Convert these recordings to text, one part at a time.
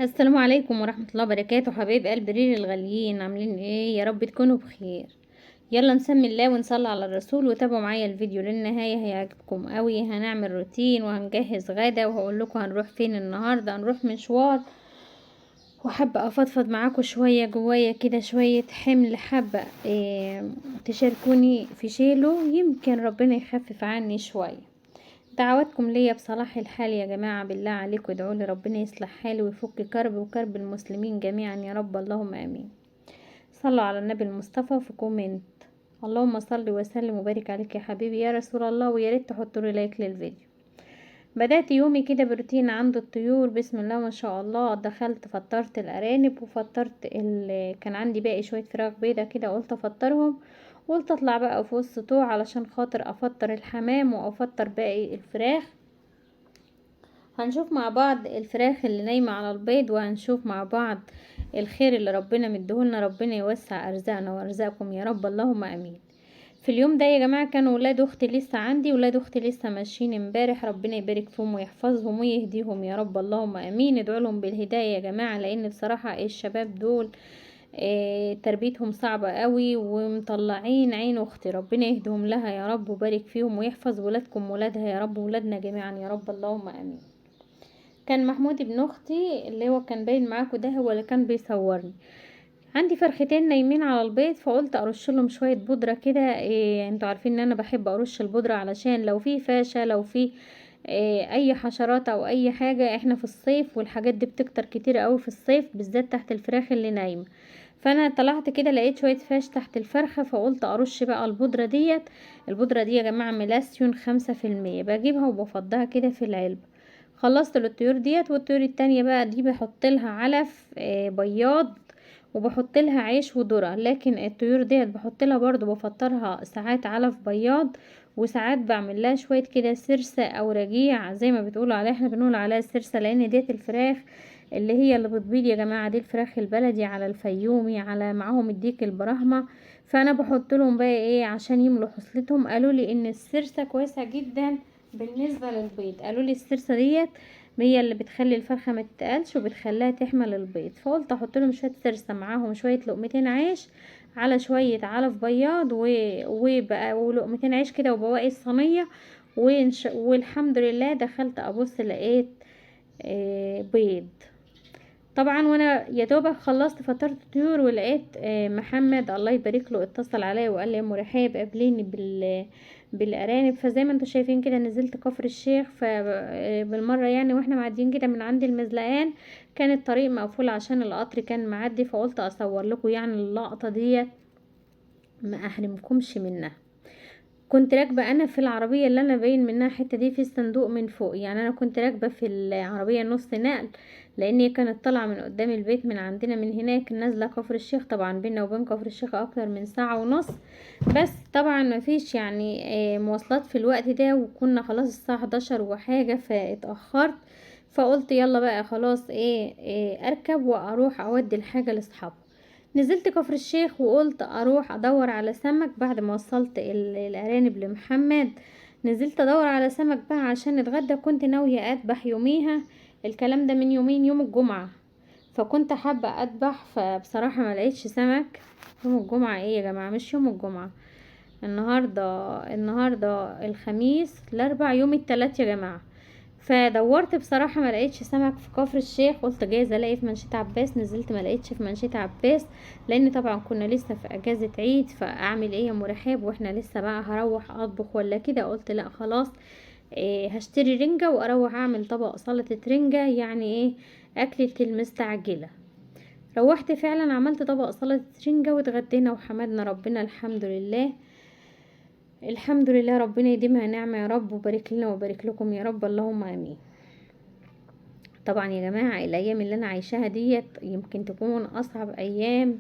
السلام عليكم ورحمة الله وبركاته. حبايب قلب رير الغاليين، عاملين ايه؟ يا رب تكونوا بخير. يلا نسمي الله ونصلي على الرسول وتابعوا معايا الفيديو للنهاية، هيعجبكم قوي. هنعمل روتين وهنجهز غدا وهقول لكم هنروح فين النهاردة. هنروح مشوار وحابة افضفض معاكم شوية جوايا كده، شوية حمل حابة تشاركوني في شيله، يمكن ربنا يخفف عني شوية. دعواتكم ليا بصلاح الحال يا جماعة، بالله عليكم ادعوا لي ربنا يصلح حالي ويفك كرب وكرب المسلمين جميعا يا رب، اللهم امين. صلوا على النبي المصطفى في كومنت. اللهم صل وسلم وبارك عليك يا حبيبي يا رسول الله، ويا ريت تحطوا لي لايك للفيديو. بدأت يومي كده بروتين عند الطيور، بسم الله ما شاء الله. دخلت فطرت الارانب وفطرت كان عندي باقي شوية فراخ بيضة كده، قلت افطرهم. قلت اطلع بقى في وسط طوع علشان خاطر افطر الحمام وافطر باقي الفراخ. هنشوف مع بعض الفراخ اللي نايمة على البيض، وهنشوف مع بعض الخير اللي ربنا مديهولنا. ربنا يوسع ارزاقنا وارزاقكم يا رب، اللهم امين. في اليوم ده يا جماعة كانوا ولاد اختي لسه عندي، ولاد اختي لسه ماشيين امبارح، ربنا يبارك فيهم ويحفظهم ويهديهم يا رب، اللهم امين. ادعوا لهم بالهداية يا جماعة، لان بصراحة الشباب دول تربيتهم صعبة قوي ومطلعين عين اختي، ربنا يهدهم لها يا رب وبارك فيهم ويحفظ ولادكم ولادها يا رب، ولادنا جميعا يا رب، اللهم امين. كان محمود ابن اختي اللي هو كان باين معاكم ده هو اللي كان بيصورني. عندي فرختين نايمين على البيض، فقلت ارش لهم شويه بودره كده. انتوا عارفين ان انا بحب ارش البودره علشان لو في فاشه، لو في اي حشرات او اي حاجه. احنا في الصيف والحاجات دي بتكتر كتير قوي في الصيف، بالذات تحت الفراخ اللي نايمه. فانا طلعت كده لقيت شويه فاش تحت الفرخه، فقلت ارش بقى البودره ديت. البودره دي يا جماعه ملاسيون 5%، بجيبها وبفضها كده في العلبه. خلصت للطيور ديت، والطيور التانية بقى دي بحط لها علف بياض، وبحط لها عيش وذره. لكن الطيور ديت بحط لها برضو بفطرها ساعات علف بياض، وساعات بعمل لها شويه كده سرسه او رجيع زي ما بتقولوا عليها، احنا بنقول عليها سرسه، لان ديت الفراخ اللي هي اللي بتبيض يا جماعه، دي الفراخ البلدي على الفيومي على معاهم الديك البراهمه. فانا بحط لهم بقى ايه عشان يملوا حصلتهم. قالوا لي ان السرسه كويسه جدا بالنسبه للبيض، قالوا لي السرسه ديت هي اللي بتخلي الفرخه ما تتقلش وبتخليها تحمل البيض. فقلت احط لهم شويه سرسه معاهم شويه لقمتين عيش على شويه علف بياض وبقى ولقمتين عيش كده وبواقي الصينيه. والحمد لله دخلت ابص لقيت بيض. طبعا وانا يا دوبك خلصت فطرت طيور، ولقيت محمد الله يبارك له اتصل عليا وقال لي ام رحاب قابليني بالارانب. فزي ما انتم شايفين كده نزلت كفر الشيخ، فبالمره يعني واحنا معديين كده من عند المزلقان كان الطريق مقفول عشان القطر كان معدي، فقلت اصور لكم يعني اللقطه ديت ما احرمكمش منها. كنت راكبه انا في العربيه اللي انا باين منها حته دي في الصندوق من فوق، يعني انا كنت راكبه في العربيه نص نقل، لان هي كانت طالعه من قدام البيت من عندنا من هناك نازله كفر الشيخ. طبعا بينا وبين كفر الشيخ اكتر من ساعه ونص، بس طبعا ما فيش يعني مواصلات في الوقت ده، وكنا خلاص الساعه 11 وحاجه فاتاخرت. فقلت يلا بقى خلاص اركب واروح اودي الحاجه لاصحابها. نزلت كفر الشيخ وقلت اروح ادور على سمك بعد ما وصلت الارانب لمحمد. نزلت ادور على سمك بقى عشان نتغدى، كنت ناوية اذبح يوميها، الكلام ده من يومين يوم الجمعة، فكنت حابة اذبح. فبصراحة ما لقيتش سمك. يوم الجمعة ايه يا جماعة؟ مش يوم الجمعة، النهاردة الخميس، الاربع، يوم التلات يا جماعة. فدورت بصراحة ما لقيتش سمك في كفر الشيخ، قلت جايز الاقي في منشية عباس. نزلت ما لقيتش في منشية عباس، لان طبعا كنا لسه في اجازة عيد. فاعمل ايه يا مرحب واحنا لسه بقى هروح اطبخ ولا كده؟ قلت لا خلاص هشتري رنجة واروح اعمل طبق سلطة رنجة، يعني ايه اكلة المستعجلة. روحت فعلا عملت طبق سلطة رنجة واتغدينا وحمدنا ربنا، الحمد لله. الحمد لله، ربنا يديمها نعمة يا رب، وبارك لنا وبارك لكم يا رب، اللهم امين. طبعا يا جماعة الايام اللي انا عايشاها ديت يمكن تكون اصعب ايام،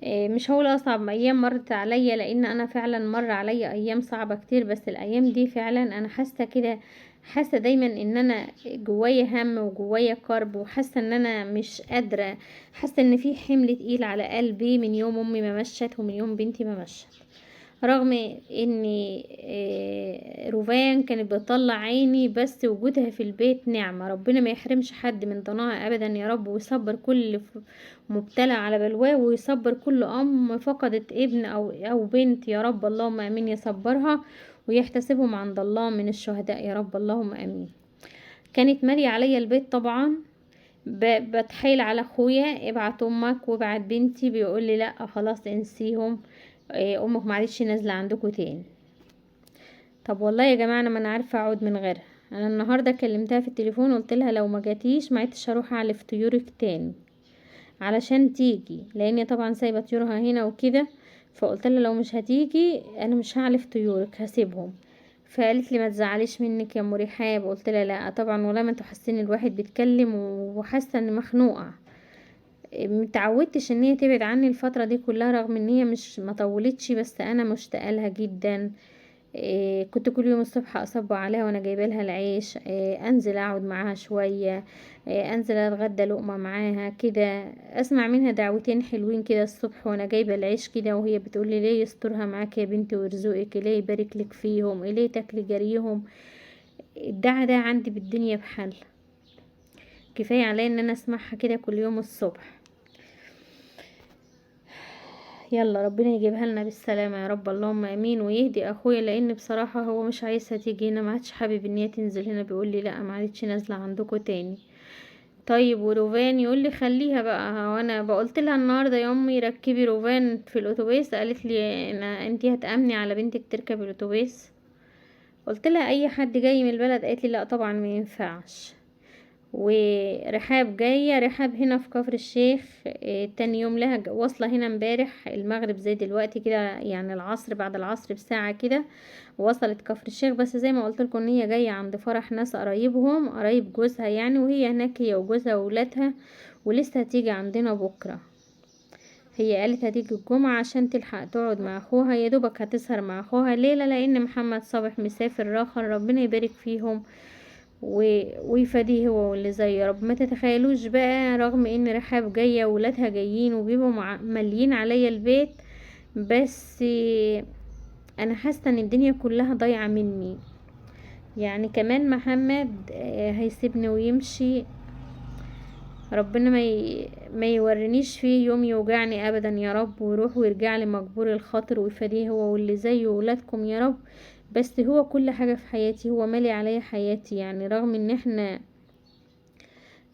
مش هقول اصعب ايام مرت عليا، لان انا فعلا مر عليا ايام صعبة كتير، بس الايام دي فعلا انا حاسة كده، حاسة دايما ان انا جوايا هم وجوايا كرب، وحاسة ان انا مش قادرة، حاسة ان في حمل تقيل على قلبي من يوم امي ما مشت ومن يوم بنتي ما مشت. رغم ان روفان كانت بتطلع عيني، بس وجودها في البيت نعمة. ربنا ما يحرمش حد من طناها ابدا يا رب، ويصبر كل مبتلى على بلواه، ويصبر كل ام فقدت ابن او بنت يا رب، اللهم امين. يصبرها ويحتسبهم عند الله من الشهداء يا رب، اللهم امين. كانت مالية عليا البيت طبعا. بتحايل على اخويا ابعت امك وابعت بنتي، بيقول لي لا خلاص انسيهم، امك معلش نازله عندكم تاني. طب والله يا جماعه انا ما انا عارفه اقعد من غيرها. انا النهارده كلمتها في التليفون، قلت لها لو ما جاتيش ما عدتش هروح اعلف طيورك تاني علشان تيجي، لاني طبعا سايبه طيورها هنا وكده. فقلت لها لو مش هتيجي انا مش هعلف طيورك، هسيبهم. فقالت لي ما تزعليش منك يا ام رحاب. قلت لها لا طبعا، ولا ما انتوا حاسين الواحد بيتكلم وحاسه اني مخنوقه. متعودتش ان هي تبعد عني الفترة دي كلها، رغم ان هي مش ما طولتش، بس انا مشتاقه لها جدا. كنت كل يوم الصبح اصب عليها وانا جايبه لها العيش، انزل اقعد معاها شويه، انزل اتغدى لقمه معاها كده، اسمع منها دعوتين حلوين كده الصبح وانا جايبه العيش كده، وهي بتقول لي ليه يسترها معاك يا بنتي ويرزقك، ليه يبارك لك فيهم، ليه تاكلي جريهم. الدعاء ده عندي بالدنيا بحل، كفايه عليا ان انا اسمعها كده كل يوم الصبح. يلا ربنا يجيبها لنا بالسلامة يا رب، اللهم امين. ويهدي اخويا، لان بصراحة هو مش عايزها تيجي هنا، ما عادش حابب ان هي تنزل هنا، بيقول لي لا ما عادتش نازلة عندكم تاني. طيب وروفان يقول لي خليها بقى. وانا بقولت لها النهارده يا امي ركبي روفان في الاتوبيس، قالت لي انا انتي هتأمني على بنتك تركب الاتوبيس؟ قلت لها اي حد جاي من البلد، قالت لي لا طبعا ما ينفعش. ورحاب جاية، رحاب هنا في كفر الشيخ، تاني يوم لها واصلة هنا امبارح المغرب زي دلوقتي كده، يعني العصر بعد العصر بساعة كده وصلت كفر الشيخ. بس زي ما قلت لكم ان هي جاية عند فرح ناس قرايبهم، قرايب جوزها يعني، وهي هناك هي وجوزها وولادها، ولسه هتيجي عندنا بكرة. هي قالت هتيجي الجمعة عشان تلحق تقعد مع اخوها، يا دوبك هتسهر مع اخوها ليلة، لان محمد صبح مسافر راخر، ربنا يبارك فيهم ويفاديه هو واللي زي يا رب. ما تتخيلوش بقى، رغم ان رحاب جايه وولادها جايين وبيبقوا مالين عليا البيت، بس انا حاسه ان الدنيا كلها ضايعه مني. يعني كمان محمد هيسيبني ويمشي، ربنا ما يورنيش فيه يوم يوجعني ابدا يا رب، ويروح ويرجع لي مجبور الخاطر، ويفاديه هو واللي زيه وولادكم يا رب. بس هو كل حاجه في حياتي، هو مالي عليا حياتي، يعني رغم ان احنا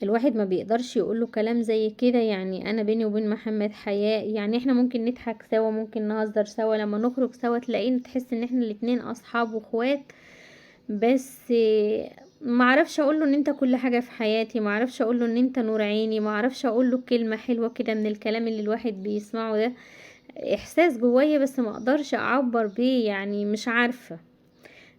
الواحد ما بيقدرش يقوله كلام زي كده. يعني انا بيني وبين محمد حياة، يعني احنا ممكن نضحك سوا، ممكن نهزر سوا، لما نخرج سوا تلاقينا تحس ان احنا الاتنين اصحاب واخوات. بس ما اعرفش اقوله ان انت كل حاجة في حياتي، ما اعرفش اقوله ان انت نور عيني، ما اعرفش اقوله كلمة حلوة كده من الكلام اللي الواحد بيسمعه ده. احساس جوايا بس ما اقدرش اعبر بيه، يعني مش عارفة.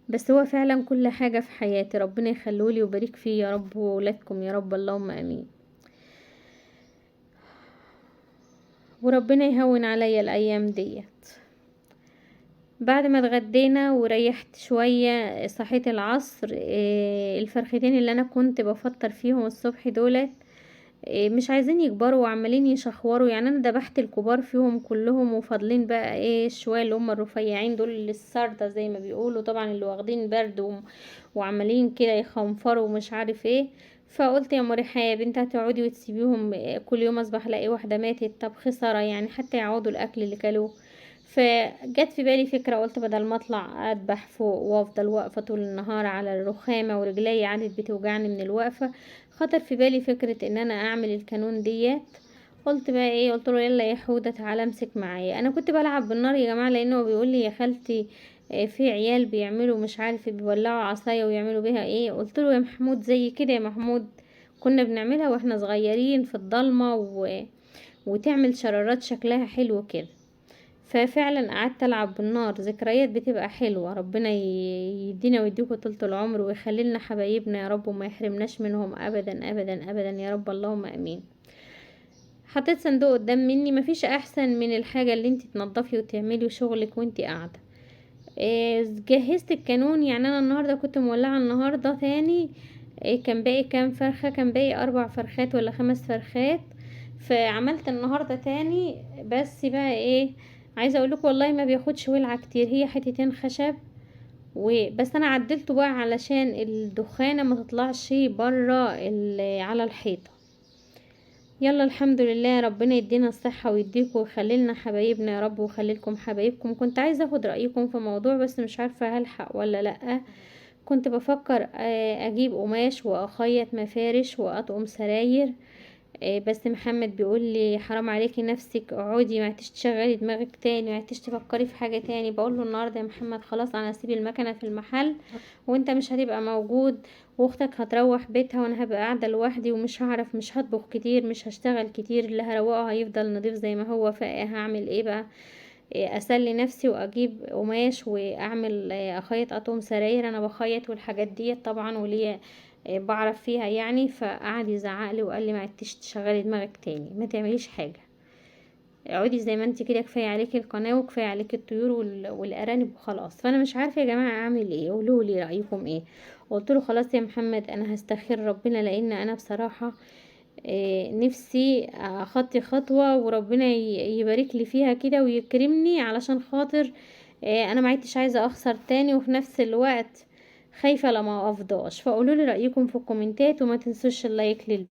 بس هو فعلا كل حاجة في حياتي، ربنا يخلولي ويبارك فيه يا رب وولادكم يا رب، اللهم امين. وربنا يهون عليا الايام ديت. بعد ما اتغدينا وريحت شوية صحيت العصر، الفرختين اللي انا كنت بفطر فيهم الصبح دولت مش عايزين يكبروا وعمالين يشخوروا، يعني انا دبحت الكبار فيهم كلهم، وفاضلين بقى شوية اللي هم الرفيعين دول اللي السردة زي ما بيقولوا طبعا، اللي واخدين برد وعمالين كده يخنفروا ومش عارف ايه. فقلت يا مريحة يا بنت هتقعدي وتسيبيهم كل يوم اصبح الاقي واحدة ماتت؟ طب خسارة يعني، حتى يعودوا الاكل اللي كلوه. فجت في بالي فكرة، قلت بدل ما اطلع اذبح فوق وافضل واقفة طول النهار على الرخامة ورجلي عادت بتوجعني من الوقفة، خطر في بالي فكرة ان انا اعمل الكانون ديت. قلت بقى قلت له يلا يا حودة تعالى امسك معايا. انا كنت بلعب بالنار يا جماعة، لانه بيقول لي يا خالتي في عيال بيعملوا مش عارف بيولعوا عصاية ويعملوا بيها قلت له يا محمود زي كده يا محمود، كنا بنعملها واحنا صغيرين في الضلمة وتعمل شرارات شكلها حلو كده. ففعلا قعدت العب بالنار، ذكريات بتبقى حلوة. ربنا يدينا ويديكوا طولة العمر ويخلي لنا حبايبنا يا رب، وما يحرمناش منهم ابدا ابدا ابدا يا رب، اللهم امين. حطيت صندوق قدام مني، مفيش احسن من الحاجة اللي انت تنضفي وتعملي شغلك وانت قاعدة. جهزت الكانون. يعني انا النهاردة كنت مولعة النهاردة تاني، كان باقي كام فرخة، كان باقي 4 فرخات ولا 5 فرخات. فعملت النهاردة تاني، بس بقى عايزه اقول لكم والله ما بياخدش ولعه كتير، هي حتتين خشب وبس. انا عدلته بقى علشان الدخانه ما تطلعش بره على الحيطه. يلا الحمد لله، ربنا يدينا الصحة ويديكم ويخلي لنا حبايبنا يا رب ويخلي لكم حبايبكم. كنت عايزة اخد رأيكم في موضوع بس مش عارفة هلحق ولا لأ. كنت بفكر اجيب قماش واخيط مفارش واطقم سراير. بس محمد بيقول لي حرام عليكي نفسك، اقعدي ما عدتش تشغلي دماغك تاني، ما عدتش تفكري في حاجه تاني. بقول له النهارده يا محمد خلاص انا هسيب المكنه في المحل وانت مش هتبقى موجود، واختك هتروح بيتها وانا هبقى قاعده لوحدي ومش هعرف، مش هطبخ كتير، مش هشتغل كتير، اللي هروقه هيفضل نضيف زي ما هو، فهعمل ايه بقى؟ اسلي نفسي واجيب قماش واعمل اخيط اطقم سراير. انا بخيط والحاجات دي طبعا وليه بعرف فيها يعني. فقعد يزعقلي وقال لي ما عدتش تشغلي دماغك تاني، ما تعمليش حاجه، اقعدي زي ما انت كده، كفايه عليكي القناه وكفايه عليكي الطيور والارانب وخلاص. فانا مش عارفه يا جماعه اعمل ايه، قولوا لي رايكم ايه. قلت له خلاص يا محمد انا هستخير ربنا، لان انا بصراحه نفسي اخطي خطوة وربنا يبارك لي فيها كده ويكرمني، علشان خاطر انا ما عدتش عايزة اخسر تاني، وفي نفس الوقت خايفة لما افضاش. فقولوا لي رأيكم في الكومنتات وما تنسوش اللايك